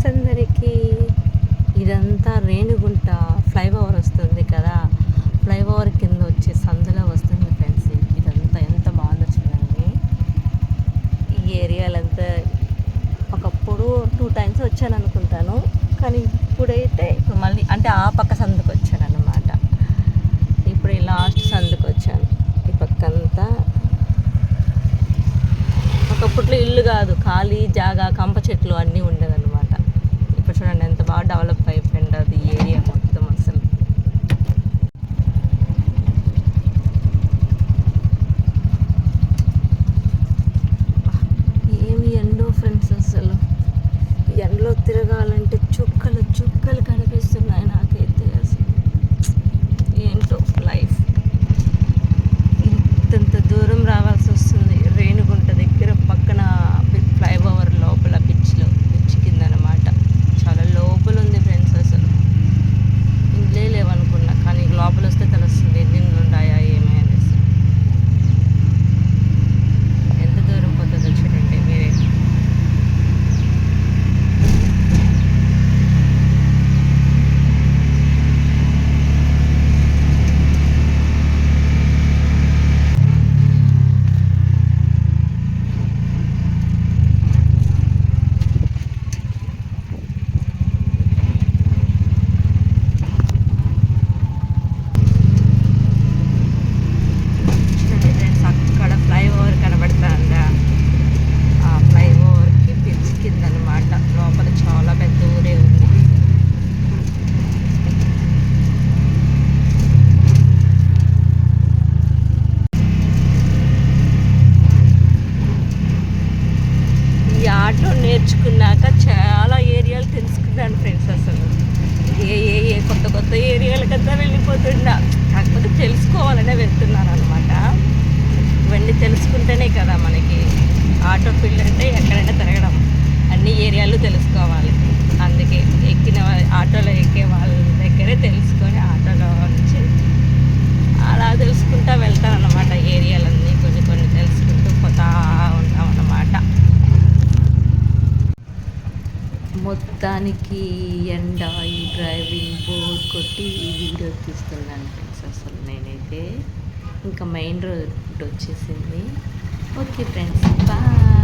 అందరికీ. ఇదంతా రేణిగుంట ఫ్లైఓవర్ వస్తుంది కదా, ఫ్లైఓవర్ కింద వచ్చే సందులో వస్తుంది ఫ్రెండ్స్. ఇదంతా ఎంత బాగుందో చూడండి. ఈ ఏరియాలంతా ఒకప్పుడు 2 times వచ్చాను అనుకుంటాను, కానీ ఇప్పుడైతే మళ్ళీ అంటే ఆ పక్క సందుకు వచ్చాను అన్నమాట. ఇప్పుడు ఈ లాస్ట్ సందుకు వచ్చాను. ఈ పక్కంతా ఒకప్పట్లో ఇల్లు కాదు, ఖాళీ జాగా, కంప చెట్లు అన్నీ ఉండేదన్నమాట. ఇప్పుడు చూడండి ఎంత బాగా డెవలప్ అయిపోయింది అది ఏరియా మొత్తం అసలు. ఏమి ఎండో ఫ్రెండ్స్, అసలు ఎండలో తిరగాలంటే చుక్కలు చుక్కలు కనిపిస్తున్నాయి నాకైతే. అసలు ఏంటో లైఫ్, ఇంత దూరం రావాల్సి వస్తుంది. రేణిగుంట దగ్గర పక్కన ఫ్లైఓవర్ లోపల పిచ్ కింద అనమాట. చాలా లోపల ఉంది ఫ్రెండ్స్. అసలు ఇండ్లే లేవనుకున్నా, కానీ లోపల వస్తే తెలుస్తుంది ఎన్ని ఇండ్లు ఉన్నాయా ఏమి అనేసి. ఎంత దూరం పోతుందో చూడండి మీరే. ఆటో నేర్చుకున్నాక చాలా ఏరియాలు తెలుసుకున్నాను ఫ్రెండ్స్. అసలు ఏ కొత్త ఏరియాలకంతా వెళ్ళిపోతున్నా, కాకపోతే తెలుసుకోవాలనే వెళ్తున్నాను అనమాట. ఇవన్నీ తెలుసుకుంటేనే కదా మనకి ఆటో ఫీల్డ్ అంటే ఎక్కడైనా తిరగడం, అన్ని ఏరియాలు తెలుసుకోవాలి. అందుకే ఆటోలో ఎక్కే వాళ్ళ దగ్గరే తెలుసుకొని ఆటోలో నుంచి అలా తెలుసుకుంటా వెళ్తాను అన్నమాట. ఏరియాలన్నీ కొన్ని తెలుసుకుంటూ పోతా ఉంటాం అన్నమాట. మొత్తానికి ఎండ, ఈ డ్రైవింగ్ బోర్ కొట్టి ఈ వీడియో తీస్తున్నాను ఫ్రెండ్స్. అసలు నేనైతే ఇంకా మెయిన్ రోడ్ వచ్చేసింది. Okay friends, bye.